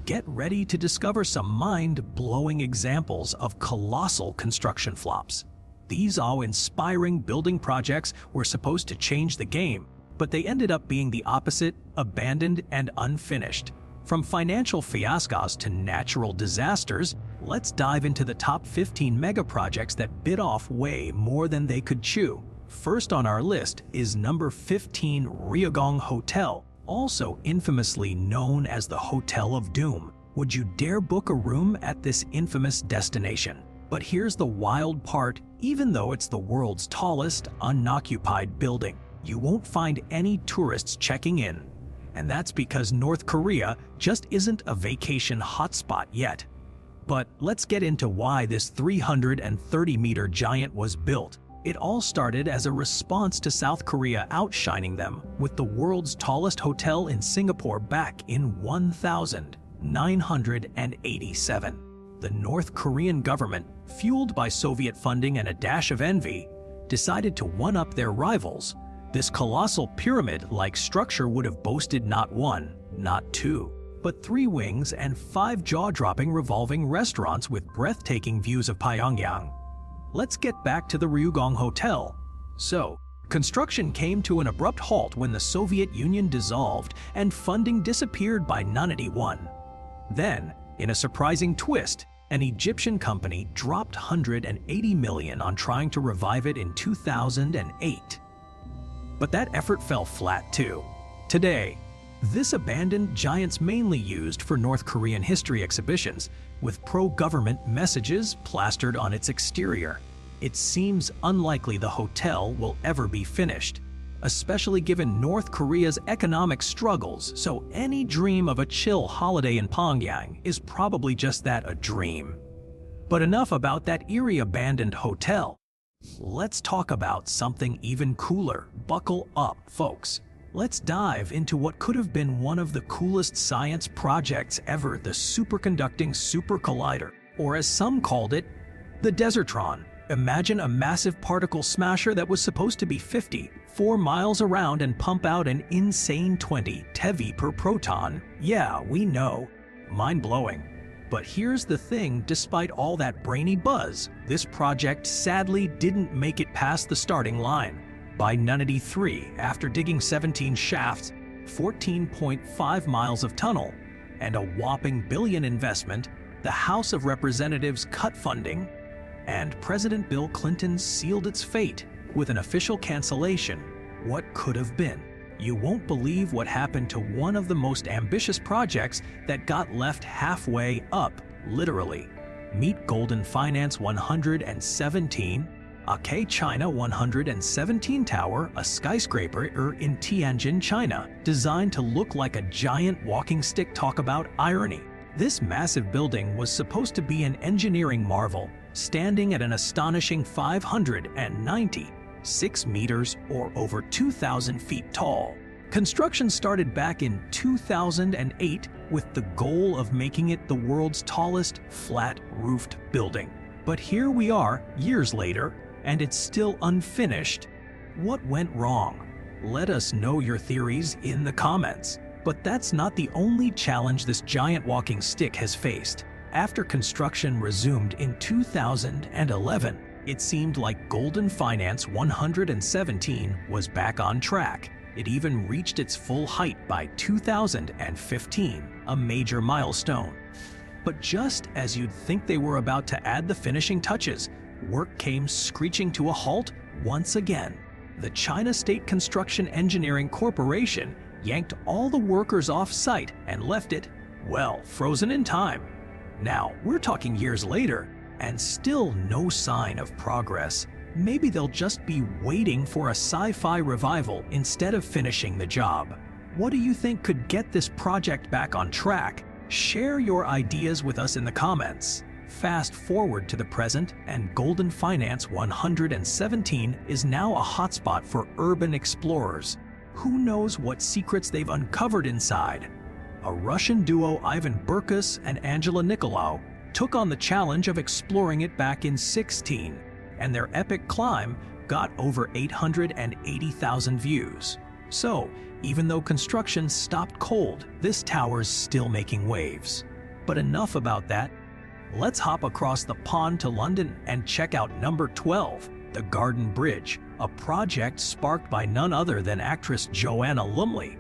get ready to discover some mind-blowing examples of colossal construction flops. These awe-inspiring building projects were supposed to change the game, but they ended up being the opposite, abandoned and unfinished. From financial fiascos to natural disasters, let's dive into the top 15 megaprojects that bit off way more than they could chew. First on our list is number 15, Ryugyong Hotel, also infamously known as the Hotel of Doom. Would you dare book a room at this infamous destination? But here's the wild part: even though it's the world's tallest, unoccupied building, you won't find any tourists checking in. And that's because North Korea just isn't a vacation hotspot yet. But let's get into why this 330-meter giant was built. It all started as a response to South Korea outshining them with the world's tallest hotel in Singapore back in 1987. The North Korean government, fueled by Soviet funding and a dash of envy, decided to one-up their rivals. This colossal pyramid-like structure would have boasted not one, not two, but 3 wings and 5 jaw-dropping revolving restaurants with breathtaking views of Pyongyang. Let's get back to the Ryugyong Hotel. So, construction came to an abrupt halt when the Soviet Union dissolved and funding disappeared by 1991. Then, in a surprising twist, an Egyptian company dropped $180 million on trying to revive it in 2008. But that effort fell flat too. Today, this abandoned giant's mainly used for North Korean history exhibitions, with pro-government messages plastered on its exterior. It seems unlikely the hotel will ever be finished, especially given North Korea's economic struggles, so any dream of a chill holiday in Pyongyang is probably just that, a dream. But enough about that eerie abandoned hotel. Let's talk about something even cooler. Buckle up, folks. Let's dive into what could have been one of the coolest science projects ever, the superconducting super collider, or as some called it, the Desertron. Imagine a massive particle smasher that was supposed to be 54 miles around and pump out an insane 20 TeV per proton. Yeah, we know. Mind-blowing. But here's the thing: despite all that brainy buzz, this project sadly didn't make it past the starting line. By 1993, after digging 17 shafts, 14.5 miles of tunnel, and a whopping $1 billion investment, the House of Representatives cut funding, and President Bill Clinton sealed its fate with an official cancellation. What could have been? You won't believe what happened to one of the most ambitious projects that got left halfway up, literally. Meet Golden Finance 117, Akai China 117 Tower, a skyscraper in Tianjin, China, designed to look like a giant walking stick. Talk about irony. This massive building was supposed to be an engineering marvel, standing at an astonishing 596 meters or over 2,000 feet tall. Construction started back in 2008 with the goal of making it the world's tallest flat-roofed building. But here we are, years later, and it's still unfinished. What went wrong? Let us know your theories in the comments. But that's not the only challenge this giant walking stick has faced. After construction resumed in 2011, it seemed like Golden Finance 117 was back on track. It even reached its full height by 2015, a major milestone. But just as you'd think they were about to add the finishing touches, work came screeching to a halt once again. The China State Construction Engineering Corporation yanked all the workers off-site and left it, well, frozen in time. Now, we're talking years later, and still no sign of progress. Maybe they'll just be waiting for a sci-fi revival instead of finishing the job. What do you think could get this project back on track? Share your ideas with us in the comments. Fast forward to the present, and Golden Finance 117 is now a hotspot for urban explorers. Who knows what secrets they've uncovered inside? A Russian duo, Ivan Burkus and Angela Nicolau, took on the challenge of exploring it back in 2016, and their epic climb got over 880,000 views. So, even though construction stopped cold, this tower's still making waves. But enough about that. Let's hop across the pond to London and check out number 12, the Garden Bridge, a project sparked by none other than actress Joanna Lumley.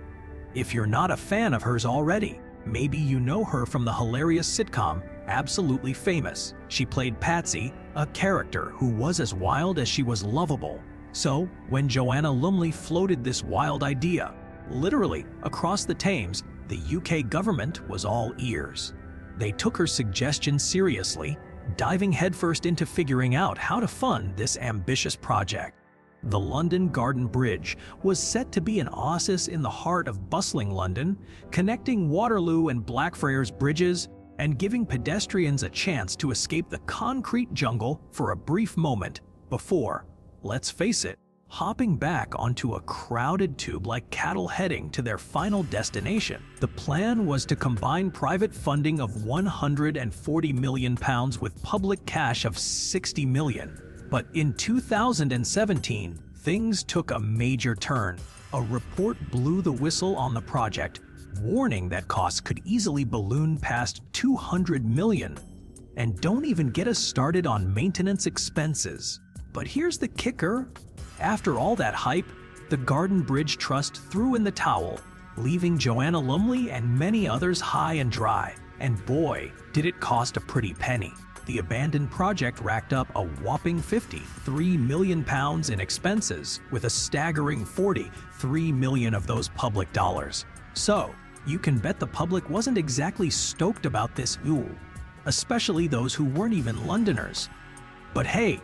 If you're not a fan of hers already, maybe you know her from the hilarious sitcom Absolutely Famous. She played Patsy, a character who was as wild as she was lovable. So, when Joanna Lumley floated this wild idea, literally across the Thames, the UK government was all ears. They took her suggestion seriously, diving headfirst into figuring out how to fund this ambitious project. The London Garden Bridge was set to be an oasis in the heart of bustling London, connecting Waterloo and Blackfriars bridges and giving pedestrians a chance to escape the concrete jungle for a brief moment before, let's face it, hopping back onto a crowded tube like cattle heading to their final destination. The plan was to combine private funding of £140 million with public cash of £60 million. But in 2017, things took a major turn. A report blew the whistle on the project, warning that costs could easily balloon past $200 million. And don't even get us started on maintenance expenses. But here's the kicker. After all that hype, the Garden Bridge Trust threw in the towel, leaving Joanna Lumley and many others high and dry. And boy, did it cost a pretty penny. The abandoned project racked up a whopping £53 million in expenses, with a staggering $43 million of those public dollars. So, you can bet the public wasn't exactly stoked about this ooh, especially those who weren't even Londoners. But hey,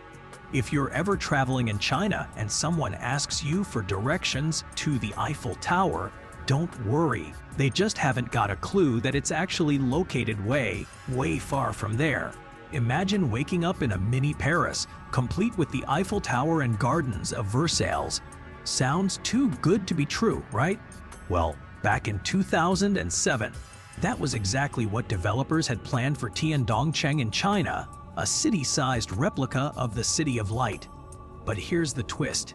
if you're ever traveling in China and someone asks you for directions to the Eiffel Tower, don't worry. They just haven't got a clue that it's actually located way, way far from there. Imagine waking up in a mini Paris, complete with the Eiffel Tower and gardens of Versailles. Sounds too good to be true, right? Well, back in 2007, that was exactly what developers had planned for Tiandongcheng in China, a city-sized replica of the City of Light. But here's the twist.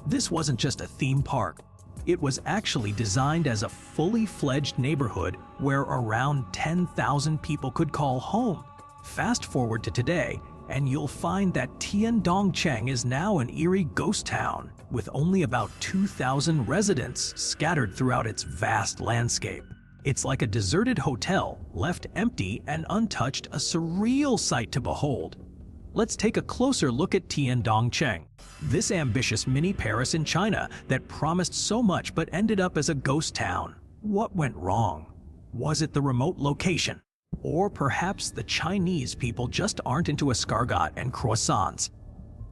This wasn't just a theme park. It was actually designed as a fully fledged neighborhood where around 10,000 people could call home. Fast forward to today, and you'll find that Tiandongcheng is now an eerie ghost town, with only about 2,000 residents scattered throughout its vast landscape. It's like a deserted hotel, left empty and untouched, a surreal sight to behold. Let's take a closer look at Tiandongcheng, this ambitious mini Paris in China that promised so much but ended up as a ghost town. What went wrong? Was it the remote location? Or perhaps the Chinese people just aren't into escargot and croissants?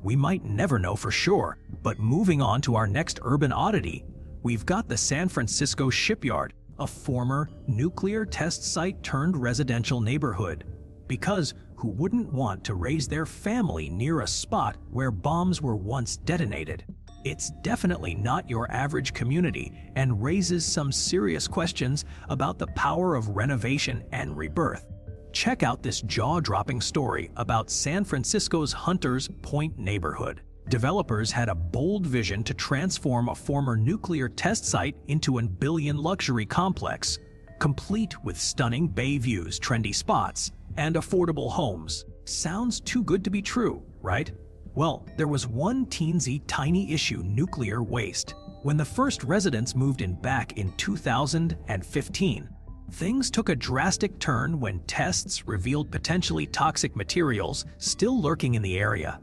We might never know for sure, but moving on to our next urban oddity, we've got the San Francisco Shipyard, a former nuclear test site turned residential neighborhood. Because who wouldn't want to raise their family near a spot where bombs were once detonated? It's definitely not your average community and raises some serious questions about the power of renovation and rebirth. Check out this jaw-dropping story about San Francisco's Hunters Point neighborhood. Developers had a bold vision to transform a former nuclear test site into a billion luxury complex, complete with stunning bay views, trendy spots, and affordable homes. Sounds too good to be true, right? Well, there was one teensy tiny issue: nuclear waste. When the first residents moved in back in 2015, things took a drastic turn when tests revealed potentially toxic materials still lurking in the area.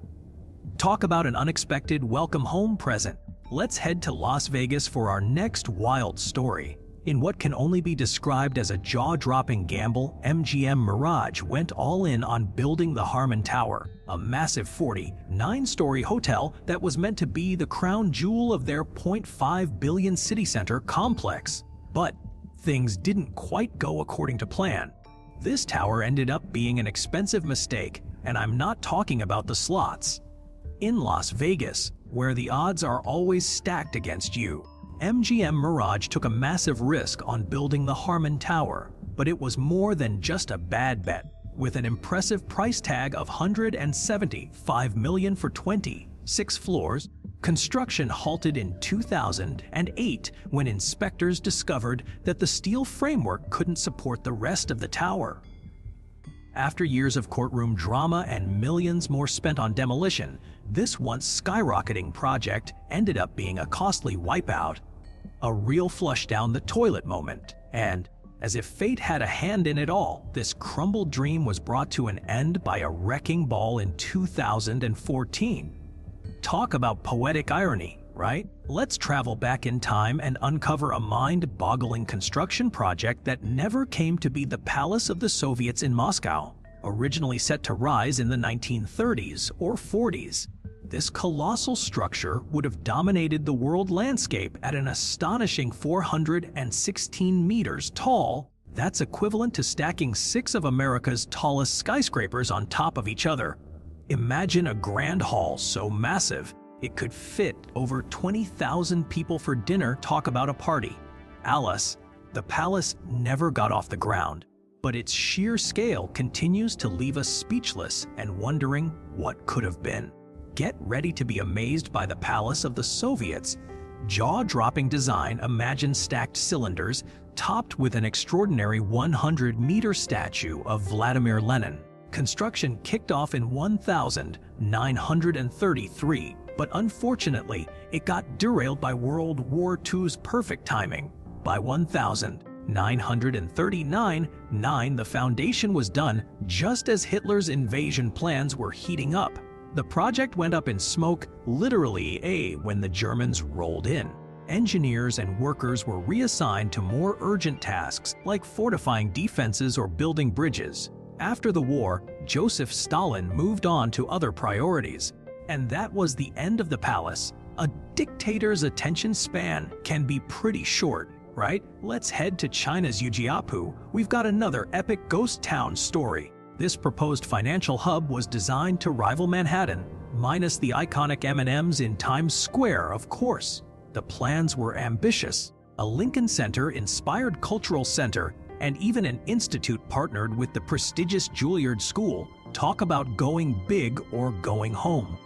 Talk about an unexpected welcome home present. Let's head to Las Vegas for our next wild story. In what can only be described as a jaw-dropping gamble, MGM Mirage went all in on building the Harmon Tower, a massive 49-story hotel that was meant to be the crown jewel of their $0.5 billion city center complex. But things didn't quite go according to plan. This tower ended up being an expensive mistake, and I'm not talking about the slots. In Las Vegas, where the odds are always stacked against you, MGM Mirage took a massive risk on building the Harmon Tower, but it was more than just a bad bet. With an impressive price tag of $175 million for 26 floors, Construction halted in 2008 when inspectors discovered that the steel framework couldn't support the rest of the tower. After years of courtroom drama and millions more spent on demolition, this once skyrocketing project ended up being a costly wipeout, a real flush down the toilet moment. And as if fate had a hand in it all, this crumbled dream was brought to an end by a wrecking ball in 2014. Talk about poetic irony, right? Let's travel back in time and uncover a mind-boggling construction project that never came to be the Palace of the Soviets in Moscow, originally set to rise in the 1930s or 40s. This colossal structure would have dominated the world landscape at an astonishing 416 meters tall. That's equivalent to stacking 6 of America's tallest skyscrapers on top of each other. Imagine a grand hall so massive it could fit over 20,000 people for dinner. Talk about a party. Alas, the palace never got off the ground, but its sheer scale continues to leave us speechless and wondering what could have been. Get ready to be amazed by the Palace of the Soviets. Jaw-dropping design. Imagine stacked cylinders topped with an extraordinary 100-meter statue of Vladimir Lenin. Construction kicked off in 1933, but unfortunately, it got derailed by World War II's perfect timing. By 1939, the foundation was done just as Hitler's invasion plans were heating up. The project went up in smoke, literally, when the Germans rolled in. Engineers and workers were reassigned to more urgent tasks like fortifying defenses or building bridges. After the war, Joseph Stalin moved on to other priorities. And that was the end of the palace. A dictator's attention span can be pretty short, right? Let's head to China's Ujiapu. We've got another epic ghost town story. This proposed financial hub was designed to rival Manhattan, minus the iconic M&Ms in Times Square, of course. The plans were ambitious. A Lincoln Center-inspired cultural center and even an institute partnered with the prestigious Juilliard School. Talk about going big or going home.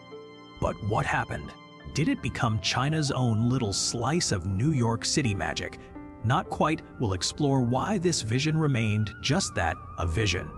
But what happened? Did it become China's own little slice of New York City magic? Not quite. We'll explore why this vision remained just that, a vision.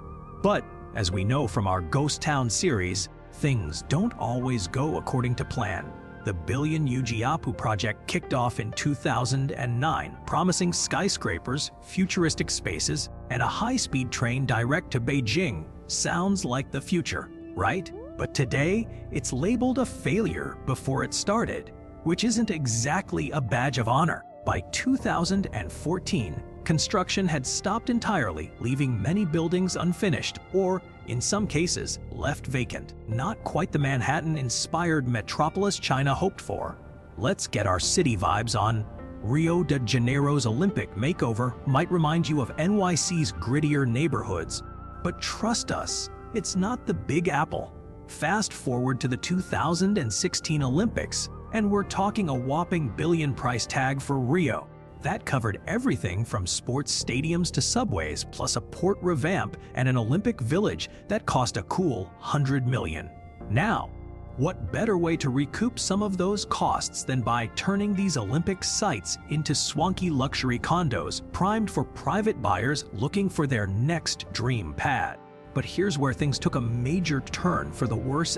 But, as we know from our Ghost Town series, things don't always go according to plan. The Billion Ujiapu project kicked off in 2009, promising skyscrapers, futuristic spaces, and a high-speed train direct to Beijing. Sounds like the future, right? But today, it's labeled a failure before it started, which isn't exactly a badge of honor. By 2014, construction had stopped entirely, leaving many buildings unfinished or, in some cases, left vacant. Not quite the Manhattan-inspired metropolis China hoped for. Let's get our city vibes on. Rio de Janeiro's Olympic makeover might remind you of NYC's grittier neighborhoods. But trust us, it's not the Big Apple. Fast forward to the 2016 Olympics, and we're talking a whopping billion price tag for Rio. That covered everything from sports stadiums to subways, plus a port revamp and an Olympic village that cost a cool $100 million. Now, what better way to recoup some of those costs than by turning these Olympic sites into swanky luxury condos primed for private buyers looking for their next dream pad? But here's where things took a major turn for the worse.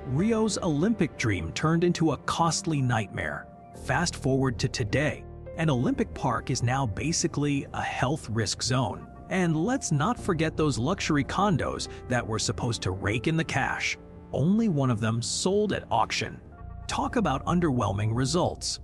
Rio's Olympic dream turned into a costly nightmare. Fast forward to today. An Olympic Park is now basically a health risk zone. And let's not forget those luxury condos that were supposed to rake in the cash. Only one of them sold at auction. Talk about underwhelming results.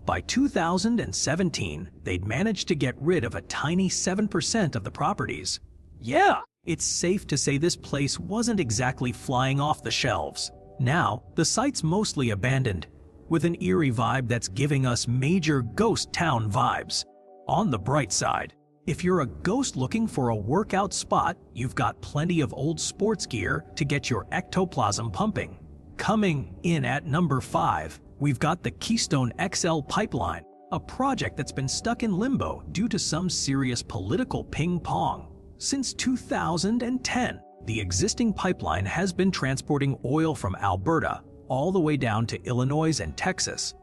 By 2017, they'd managed to get rid of a tiny 7% of the properties. Yeah, it's safe to say this place wasn't exactly flying off the shelves. Now, the site's mostly abandoned, with an eerie vibe that's giving us major ghost town vibes. On the bright side, if you're a ghost looking for a workout spot, you've got plenty of old sports gear to get your ectoplasm pumping. Coming in at number 5, we've got the Keystone XL pipeline, a project that's been stuck in limbo due to some serious political ping-pong. Since 2010, the existing pipeline has been transporting oil from Alberta all the way down to Illinois and Texas.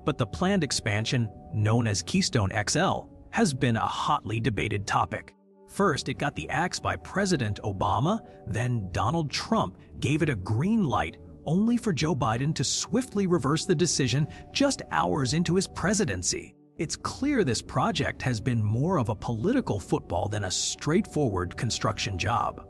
But the planned expansion, known as Keystone XL, has been a hotly debated topic. First, it got the axe by President Obama, then Donald Trump gave it a green light, only for Joe Biden to swiftly reverse the decision just hours into his presidency. It's clear this project has been more of a political football than a straightforward construction job.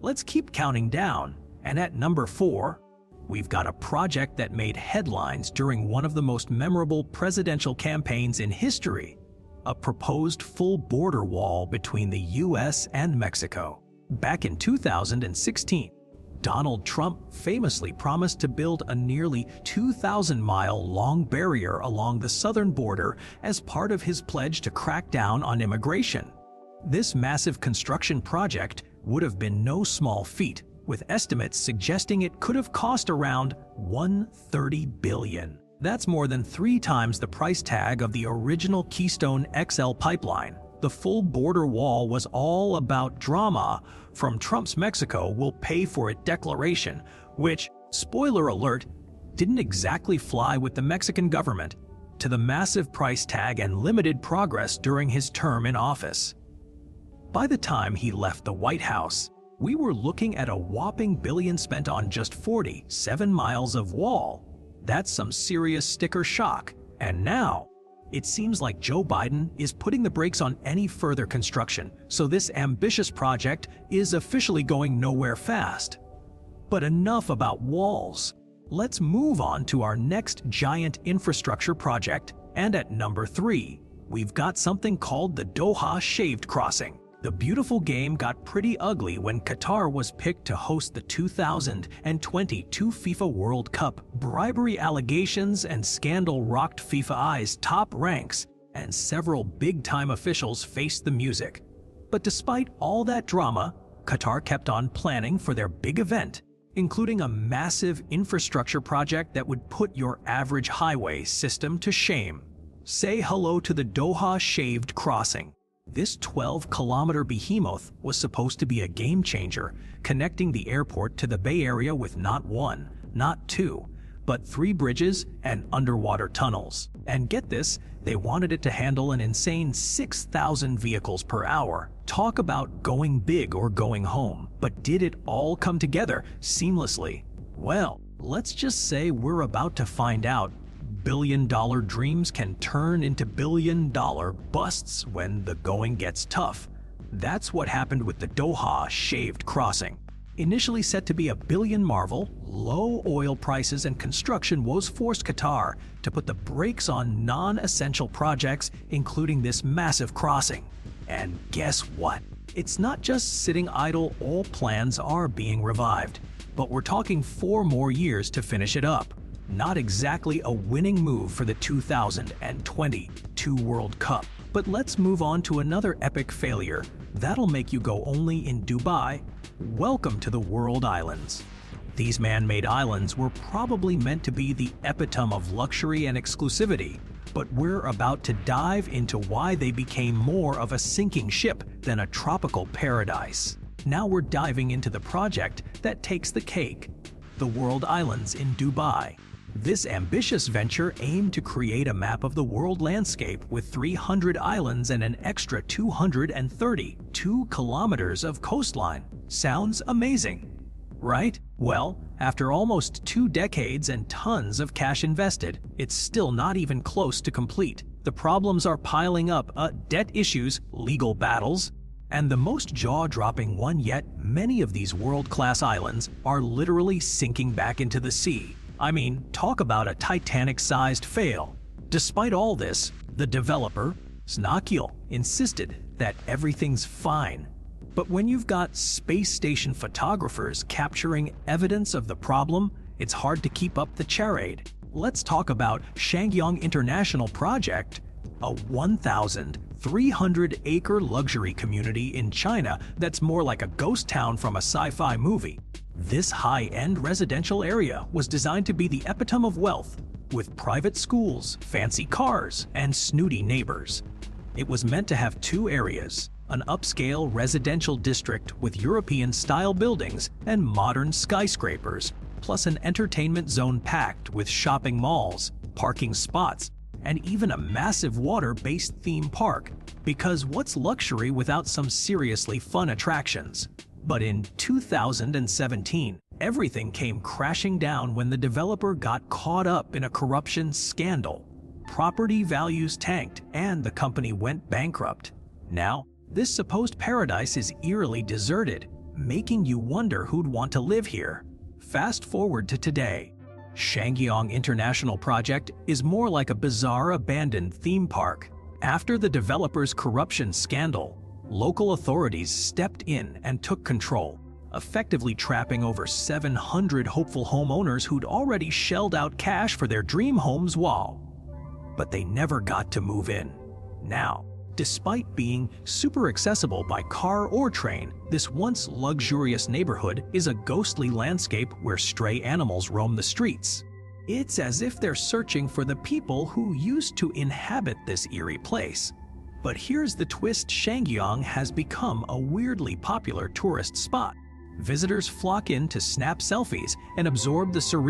Let's keep counting down, and at number 4, we've got a project that made headlines during one of the most memorable presidential campaigns in history: a proposed full border wall between the US and Mexico. Back in 2016, Donald Trump famously promised to build a nearly 2,000-mile-long barrier along the southern border as part of his pledge to crack down on immigration. This massive construction project would have been no small feat, with estimates suggesting it could have cost around $130 billion. That's more than 3 times the price tag of the original Keystone XL pipeline. The full border wall was all about drama from Trump's Mexico will pay for it declaration, which, spoiler alert, didn't exactly fly with the Mexican government, to the massive price tag and limited progress during his term in office. By the time he left the White House, we were looking at a whopping billion spent on just 47 miles of wall. That's some serious sticker shock. And now, it seems like Joe Biden is putting the brakes on any further construction, so this ambitious project is officially going nowhere fast. But enough about walls. Let's move on to our next giant infrastructure project, and at number 3, we've got something called the Doha Shaved Crossing. The beautiful game got pretty ugly when Qatar was picked to host the 2022 FIFA World Cup. Bribery allegations and scandal rocked FIFA's top ranks, and several big-time officials faced the music. But despite all that drama, Qatar kept on planning for their big event, including a massive infrastructure project that would put your average highway system to shame. Say hello to the Doha Shaved Crossing. This 12-kilometer behemoth was supposed to be a game-changer, connecting the airport to the Bay Area with not 1, not 2, but 3 bridges and underwater tunnels. And get this, they wanted it to handle an insane 6,000 vehicles per hour. Talk about going big or going home. But did it all come together seamlessly? Well, let's just say we're about to find out. Billion-dollar dreams can turn into billion-dollar busts when the going gets tough. That's what happened with the Doha Shaved Crossing. Initially set to be a billion marvel, low oil prices and construction woes forced Qatar to put the brakes on non-essential projects, including this massive crossing. And guess what? It's not just sitting idle, all plans are being revived. But we're talking 4 more years to finish it up. Not exactly a winning move for the 2022 World Cup. But let's move on to another epic failure that'll make you go only in Dubai. Welcome to the World Islands. These man-made islands were probably meant to be the epitome of luxury and exclusivity, but we're about to dive into why they became more of a sinking ship than a tropical paradise. Now we're diving into the project that takes the cake, the World Islands in Dubai. This ambitious venture aimed to create a map of the world landscape with 300 islands and an extra 232 kilometers of coastline. Sounds amazing, right? Well, after almost 2 decades and tons of cash invested, it's still not even close to complete. The problems are piling up: debt issues, legal battles, and the most jaw-dropping one yet, many of these world-class islands are literally sinking back into the sea. I mean, talk about a Titanic-sized fail. Despite all this, the developer, Snakil, insisted that everything's fine. But when you've got space station photographers capturing evidence of the problem, it's hard to keep up the charade. Let's talk about Shangyang International Project, a 1,300-acre luxury community in China that's more like a ghost town from a sci-fi movie. This high-end residential area was designed to be the epitome of wealth, with private schools, fancy cars, and snooty neighbors. It was meant to have 2 areas: an upscale residential district with European-style buildings and modern skyscrapers, plus an entertainment zone packed with shopping malls, parking spots, and even a massive water-based theme park. Because what's luxury without some seriously fun attractions? But in 2017, everything came crashing down when the developer got caught up in a corruption scandal. Property values tanked and the company went bankrupt. Now, this supposed paradise is eerily deserted, making you wonder who'd want to live here. Fast forward to today. Shangyong International Project is more like a bizarre abandoned theme park. After the developer's corruption scandal, local authorities stepped in and took control, effectively trapping over 700 hopeful homeowners who'd already shelled out cash for their dream homes but they never got to move in. Now, despite being super accessible by car or train, this once luxurious neighborhood is a ghostly landscape where stray animals roam the streets. It's as if they're searching for the people who used to inhabit this eerie place. But here's the twist: Shangyong has become a weirdly popular tourist spot. Visitors flock in to snap selfies and absorb the surreal